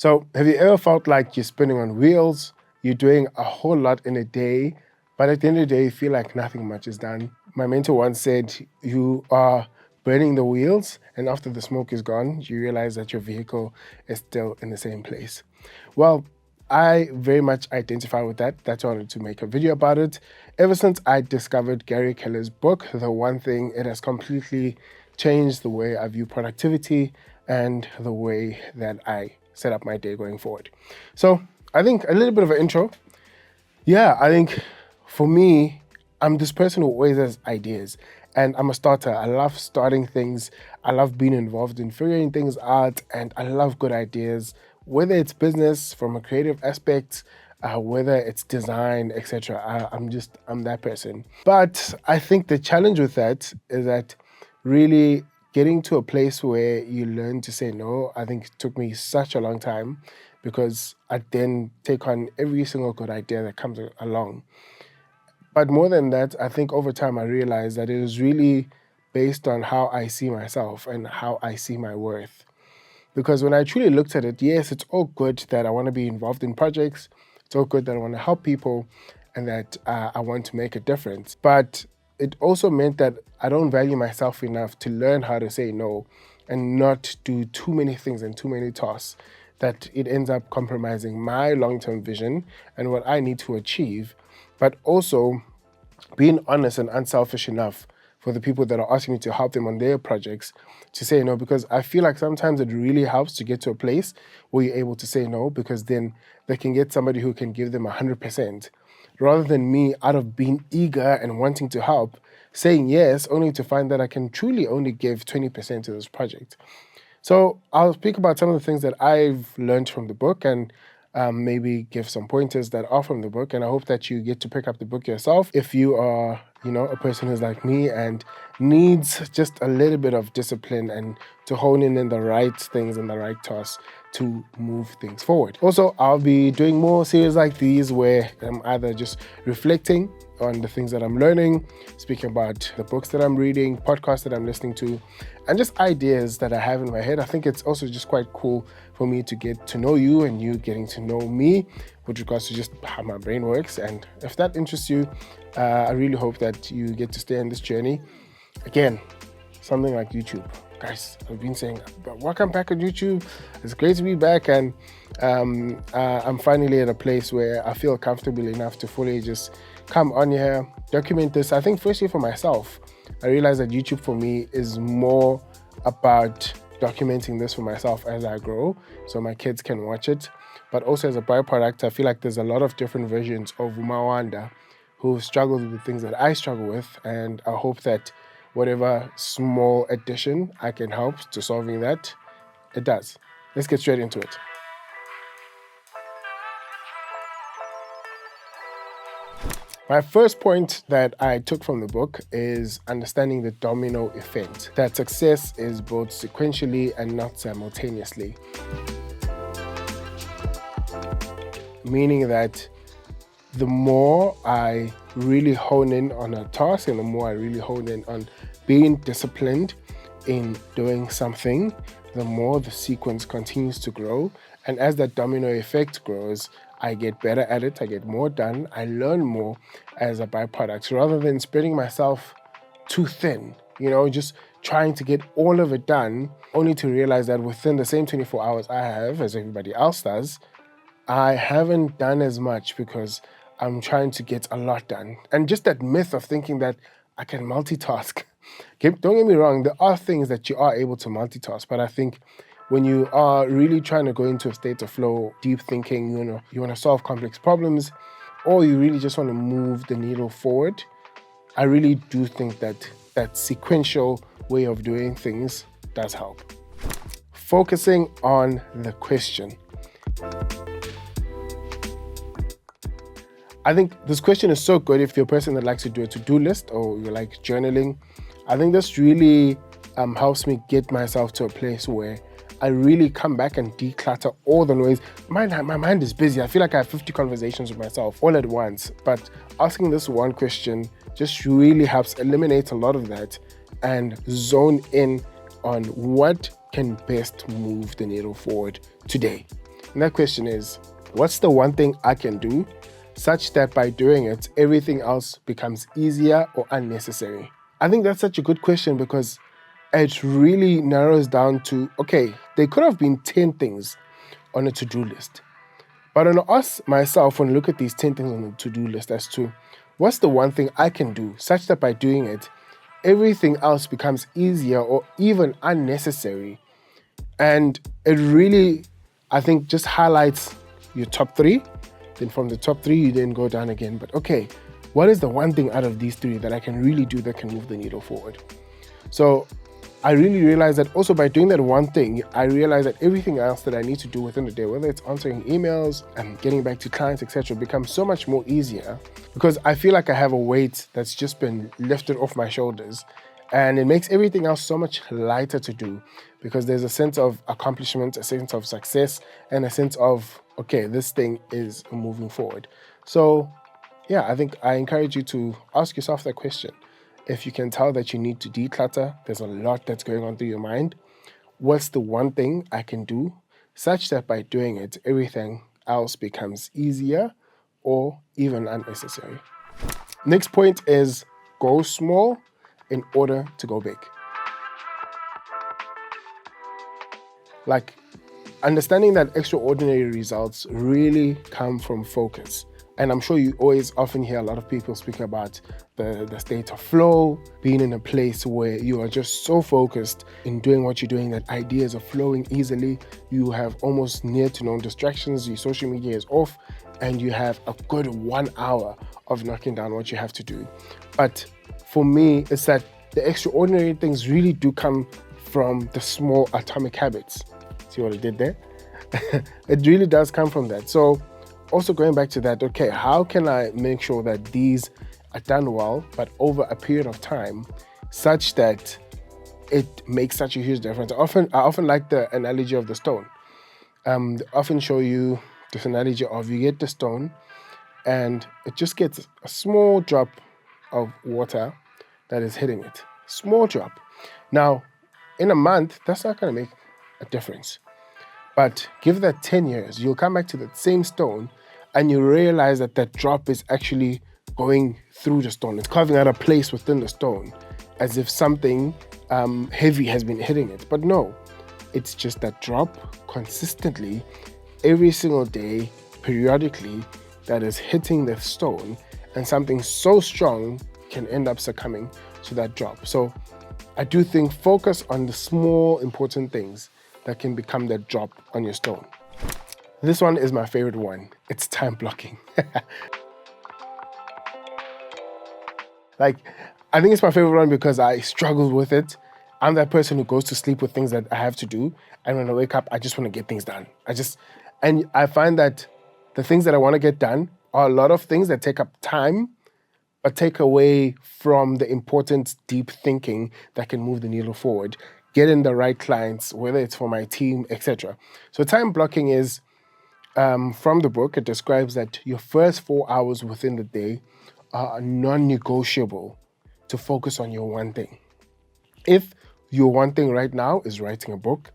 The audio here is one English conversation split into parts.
So have you ever felt like you're spinning on wheels, you're doing a whole lot in a day, but at the end of the day, you feel like nothing much is done? My mentor once said, you are burning the wheels, and after the smoke is gone, you realize that your vehicle is still in the same place. Well, I very much identify with that. That's why I wanted to make a video about it. Ever since I discovered Gary Keller's book, The One Thing, it has completely changed the way I view productivity and the way that I set up my day going forward. So I think a little bit of an intro. Yeah, I think for me, I'm this person who always has ideas, and I'm a starter. I love starting things. I love being involved in figuring things out, and I love good ideas, whether it's business from a creative aspect, whether it's design, etc. I'm that person. But I think the challenge with that is that really getting to a place where you learn to say no, I think it took me such a long time, because I then take on every single good idea that comes along. But more than that, I think over time I realized that it is really based on how I see myself and how I see my worth. Because when I truly looked at it, yes, it's all good that I want to be involved in projects. It's all good that I want to help people and that I want to make a difference. But it also meant that I don't value myself enough to learn how to say no and not do too many things and too many tasks, that it ends up compromising my long-term vision and what I need to achieve, but also being honest and unselfish enough for the people that are asking me to help them on their projects to say no, because I feel like sometimes it really helps to get to a place where you're able to say no, because then they can get somebody who can give them 100%, rather than me, out of being eager and wanting to help, saying yes, only to find that I can truly only give 20% to this project. So I'll speak about some of the things that I've learned from the book, and maybe give some pointers that are from the book. And I hope that you get to pick up the book yourself if you are, a person who's like me and needs just a little bit of discipline and to hone in the right things and the right tasks to move things forward. Also, I'll be doing more series like these where I'm either just reflecting on the things that I'm learning, speaking about the books that I'm reading, podcasts that I'm listening to, and just ideas that I have in my head. I think it's also just quite cool for me to get to know you and you getting to know me with regards to just how my brain works. And if that interests you, I really hope that you get to stay on this journey. Again, something like YouTube. Guys, I've been saying, welcome back on YouTube. It's great to be back, and I'm finally at a place where I feel comfortable enough to fully just come on here, document this. I think firstly for myself, I realized that YouTube for me is more about documenting this for myself as I grow, so my kids can watch it. But also as a byproduct, I feel like there's a lot of different versions of Umawanda who struggled with the things that I struggle with, and I hope that whatever small addition I can help to solving that, it does. Let's get straight into it. My first point that I took from the book is understanding the domino effect, that success is both sequentially and not simultaneously. Meaning that the more I really hone in on a task and the more I really hone in on being disciplined in doing something, the more the sequence continues to grow. And as that domino effect grows, I get better at it, I get more done, I learn more as a byproduct, rather than spreading myself too thin, just trying to get all of it done, only to realize that within the same 24 hours I have, as everybody else does, I haven't done as much because I'm trying to get a lot done. And just that myth of thinking that I can multitask. Don't get me wrong, there are things that you are able to multitask, but I think when you are really trying to go into a state of flow, deep thinking, you want to solve complex problems, or you really just want to move the needle forward, I really do think that that sequential way of doing things does help. Focusing on the question. I think this question is so good if you're a person that likes to do a to-do list or you like journaling. I think this really helps me get myself to a place where I really come back and declutter all the noise. My mind is busy. I feel like I have 50 conversations with myself all at once. But asking this one question just really helps eliminate a lot of that and zone in on what can best move the needle forward today. And that question is, what's the one thing I can do such that by doing it, everything else becomes easier or unnecessary? I think that's such a good question because it really narrows down to, okay, there could have been 10 things on a to-do list. But when I ask myself, when I look at these 10 things on the to-do list as to what's the one thing I can do such that by doing it, everything else becomes easier or even unnecessary. And it really, I think, just highlights your top three. Then from the top three, you then go down again. But okay, what is the one thing out of these three that I can really do that can move the needle forward? So I really realized that also by doing that one thing, I realized that everything else that I need to do within the day, whether it's answering emails and getting back to clients, etc., becomes so much more easier because I feel like I have a weight that's just been lifted off my shoulders, and it makes everything else so much lighter to do because there's a sense of accomplishment, a sense of success, and a sense of, okay, this thing is moving forward. So yeah, I think I encourage you to ask yourself that question. If you can tell that you need to declutter, there's a lot that's going on through your mind. What's the one thing I can do such that by doing it, everything else becomes easier or even unnecessary? Next point is go small in order to go big. Like, understanding that extraordinary results really come from focus. And I'm sure you always often hear a lot of people speak about the state of flow, being in a place where you are just so focused in doing what you're doing that ideas are flowing easily. You have almost near to no distractions, your social media is off, and you have a good 1 hour of knocking down what you have to do. But for me, it's that the extraordinary things really do come from the small atomic habits. See what I did there? It really does come from that. So also going back to that, okay, how can I make sure that these are done well, but over a period of time, such that it makes such a huge difference? I often like the analogy of the stone. They often show you this analogy of you get the stone and it just gets a small drop of water that is hitting it. Small drop. Now, in a month, that's not going to make a difference. But give that 10 years, you'll come back to that same stone and you realize that that drop is actually going through the stone. It's carving out a place within the stone as if something heavy has been hitting it. But no, it's just that drop consistently every single day, periodically, that is hitting the stone, and something so strong can end up succumbing to that drop. So I do think focus on the small important things that can become that drop on your stone. This one is my favorite one. It's time blocking. Like, I think it's my favorite one because I struggle with it. I'm that person who goes to sleep with things that I have to do. And when I wake up, I just want to get things done. And I find that the things that I want to get done are a lot of things that take up time, but take away from the important deep thinking that can move the needle forward, get in the right clients, whether it's for my team, etc. So time blocking is, from the book, it describes that your first 4 hours within the day are non-negotiable to focus on your one thing. If your one thing right now is writing a book,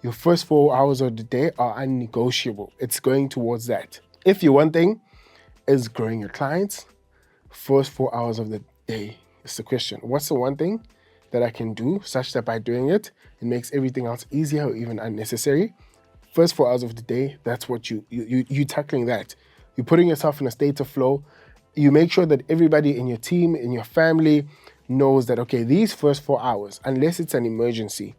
your first 4 hours of the day are unnegotiable. It's going towards that. If your one thing is growing your clients, first 4 hours of the day is the question. What's the one thing that I can do such that by doing it, it makes everything else easier or even unnecessary? First 4 hours of the day, that's what you tackling that. You're putting yourself in a state of flow. You make sure that everybody in your team, in your family, knows that, okay, these first 4 hours, unless it's an emergency,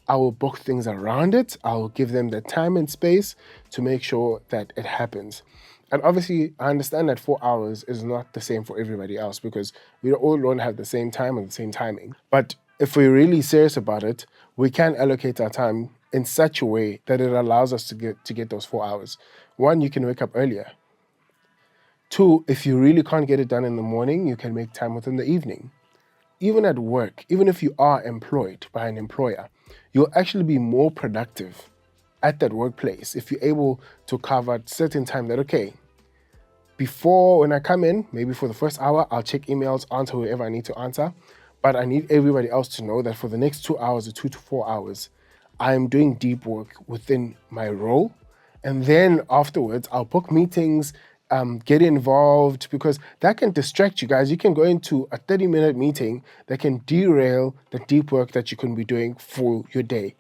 I will book things around it. I will give them the time and space to make sure that it happens. And obviously, I understand that 4 hours is not the same for everybody else because we all don't have the same time and the same timing. But if we're really serious about it, we can allocate our time in such a way that it allows us to get those 4 hours. One, you can wake up earlier. Two, if you really can't get it done in the morning, you can make time within the evening. Even at work, even if you are employed by an employer, you'll actually be more productive at that workplace if you're able to carve out certain time that, okay, before when I come in, maybe for the first hour, I'll check emails, answer whoever I need to answer. But I need everybody else to know that for the next 2 hours or 2 to 4 hours, I'm doing deep work within my role And then afterwards, I'll book meetings, get involved, because that can distract you guys. You can go into a 30-minute meeting that can derail the deep work that you can be doing for your day.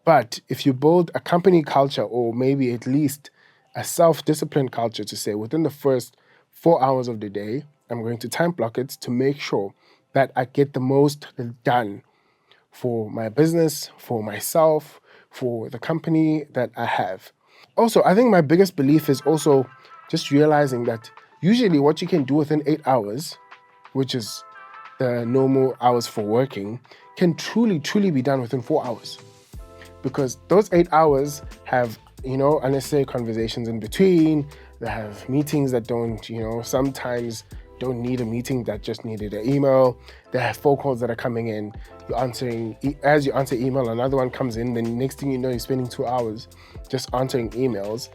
But if you build a company culture, or maybe at least a self-discipline culture, to say within the first 4 hours of the day, I'm going to time block it to make sure that I get the most done for my business, for myself, for the company that I have. Also, I think my biggest belief is also just realizing that usually what you can do within 8 hours, which is the normal hours for working, can truly be done within 4 hours. Because those 8 hours have, unnecessary conversations in between. They have meetings that don't, sometimes don't need a meeting, that just needed an email. They have phone calls that are coming in. You're answering, as you answer email, another one comes in. The next thing you know, you're spending 2 hours just answering emails.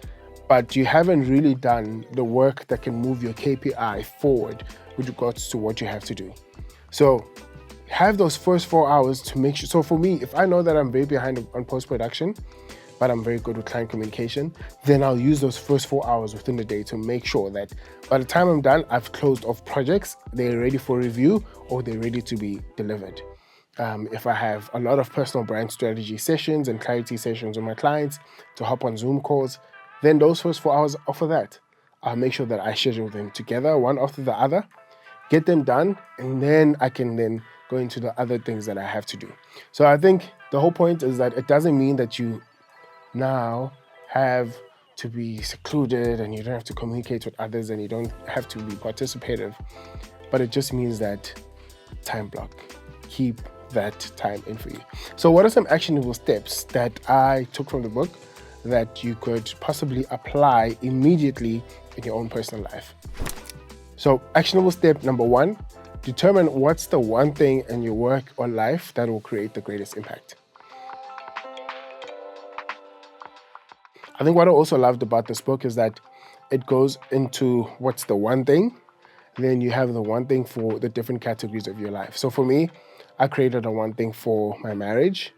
But you haven't really done the work that can move your KPI forward with regards to what you have to do. So have those first 4 hours to make sure. So for me, if I know that I'm very behind on post-production, but I'm very good with client communication, then I'll use those first 4 hours within the day to make sure that by the time I'm done, I've closed off projects, they're ready for review, or they're ready to be delivered. If I have a lot of personal brand strategy sessions and clarity sessions with my clients to hop on Zoom calls, then those first 4 hours are for that. I'll make sure that I schedule them together, one after the other, get them done, and then I can then go into the other things that I have to do. So I think the whole point is that it doesn't mean that you now have to be secluded and you don't have to communicate with others and you don't have to be participative, but it just means that time block, keep that time in for you. So what are some actionable steps that I took from the book that you could possibly apply immediately in your own personal life? So actionable step number 1, determine what's the one thing in your work or life that will create the greatest impact. I think what I also loved about this book is that it goes into what's the one thing, then you have the one thing for the different categories of your life. So for me, I created a one thing for my marriage.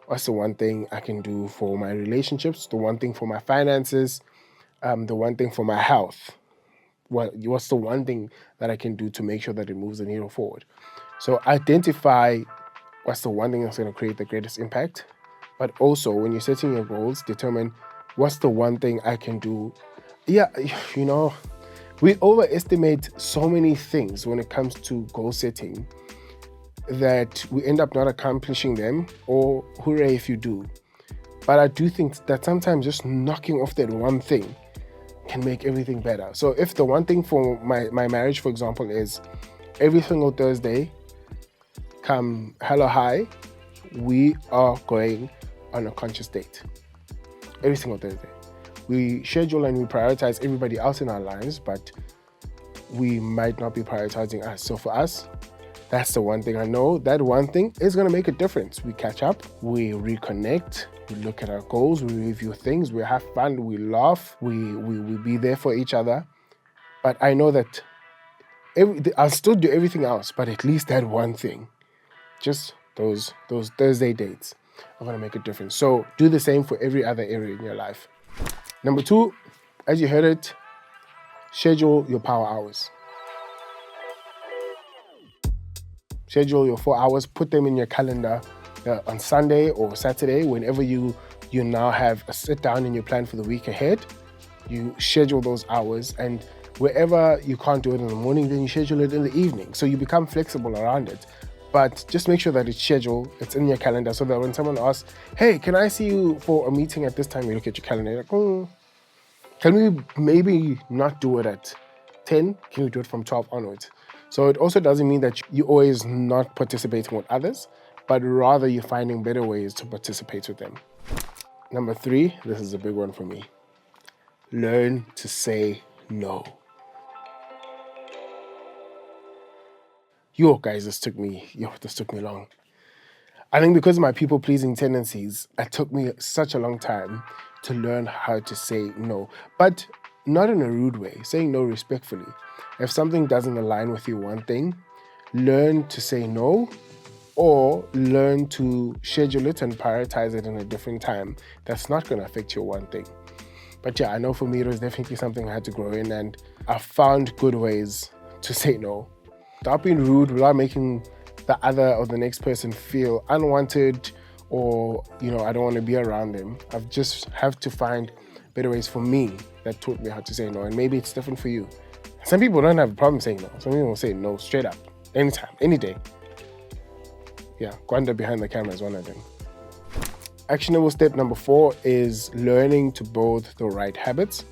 What's the one thing I can do for my relationships? The one thing for my finances, the one thing for my health. What's the one thing that I can do to make sure that it moves the needle forward? So identify what's the one thing that's going to create the greatest impact. But also, when you're setting your goals, determine what's the one thing I can do. Yeah, we overestimate so many things when it comes to goal setting that we end up not accomplishing them, or hooray if you do. But I do think that sometimes just knocking off that one thing can make everything better. So if the one thing for my marriage, for example, is every single Thursday, come hello high, we are going on a conscious date. Every single Thursday. We schedule and we prioritize everybody else in our lives, but we might not be prioritizing us. So for us, that's the one thing I know. That one thing is going to make a difference. We catch up, we reconnect, we look at our goals, we review things, we have fun, we laugh, we be there for each other. But I know that I'll still do everything else, but at least that one thing, just those Thursday dates, are going to make a difference. So do the same for every other area in your life. Number 2, as you heard it, schedule your power hours. Schedule your 4 hours, put them in your calendar on Sunday or Saturday, whenever you now have a sit down and you plan for the week ahead. You schedule those hours, and wherever you can't do it in the morning, then you schedule it in the evening. So you become flexible around it. But just make sure that it's scheduled, it's in your calendar, so that when someone asks, hey, can I see you for a meeting at this time? You look at your calendar, you're like, can we maybe not do it at 10? Can we do it from 12 onwards? So it also doesn't mean that you always not participating with others, but rather you're finding better ways to participate with them. Number 3, this is a big one for me. Learn to say no. Guys, this took me long. I think because of my people-pleasing tendencies, it took me such a long time to learn how to say no. But not in a rude way, saying no respectfully. If something doesn't align with your one thing, learn to say no, or learn to schedule it and prioritize it in a different time. That's not going to affect your one thing. But yeah, I know for me it was definitely something I had to grow in, and I found good ways to say no. Without being rude, without making the other or the next person feel unwanted or, I don't want to be around them. I've just have to find better ways for me that taught me how to say no. And maybe it's different for you. Some people don't have a problem saying no. Some people will say no straight up, anytime, any day. Yeah, Gwanda behind the camera is one of them. Actionable step number 4 is learning to build the right habits.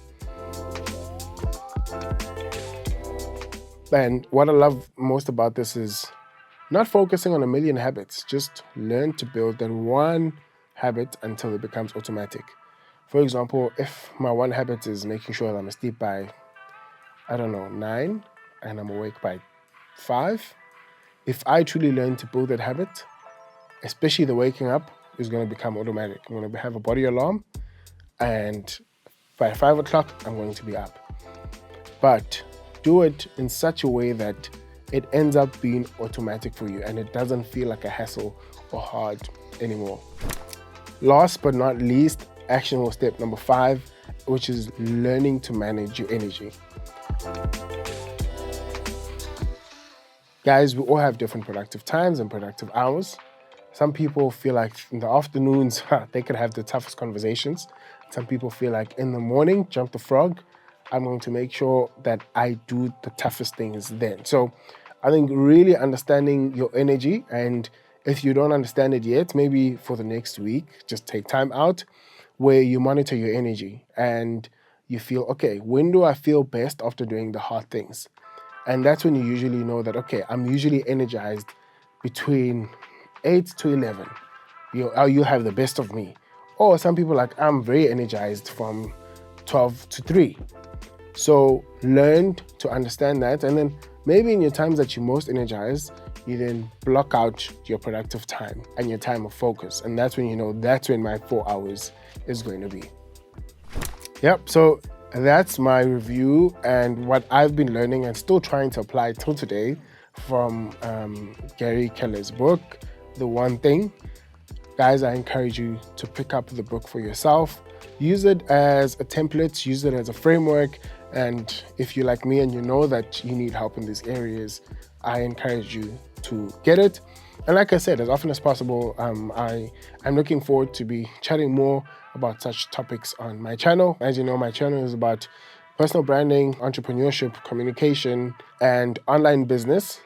And what I love most about this is not focusing on a million habits. Just learn to build that one habit until it becomes automatic. For example, if my one habit is making sure that I'm asleep by, 9, and I'm awake by 5, if I truly learn to build that habit, especially the waking up, is going to become automatic. I'm going to have a body alarm, and by 5 o'clock, I'm going to be up. But do it in such a way that it ends up being automatic for you and it doesn't feel like a hassle or hard anymore. Last but not least, actionable step number 5, which is learning to manage your energy. Guys, we all have different productive times and productive hours. Some people feel like in the afternoons, they could have the toughest conversations. Some people feel like in the morning, jump the frog, I'm going to make sure that I do the toughest things then. So I think really understanding your energy, and if you don't understand it yet, maybe for the next week, just take time out where you monitor your energy and you feel, okay, when do I feel best after doing the hard things? And that's when you usually know that, okay, I'm usually energized between 8 to 11. You have the best of me. Or some people like, I'm very energized from 12 to 3. So learn to understand that, and then maybe in your times that you're most energized, you then block out your productive time and your time of focus. And that's when you know that's when my 4 hours is going to be. Yep, so that's my review and what I've been learning and still trying to apply till today from Gary Keller's book, The One Thing. Guys, I encourage you to pick up the book for yourself. Use it as a template, use it as a framework. And if you're like me and you know that you need help in these areas, I encourage you to get it. And like I said, as often as possible, I'm looking forward to be chatting more about such topics on my channel. As you know, my channel is about personal branding, entrepreneurship, communication, and online business.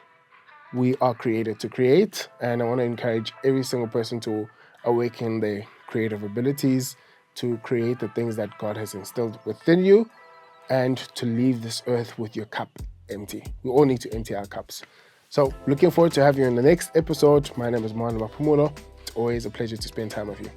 We are created to create, and I want to encourage every single person to awaken their creative abilities, to create the things that God has instilled within you, and to leave this earth with your cup empty. We all need to empty our cups. So looking forward to having you in the next episode. My name is Mohan Mapumulo. It's always a pleasure to spend time with you.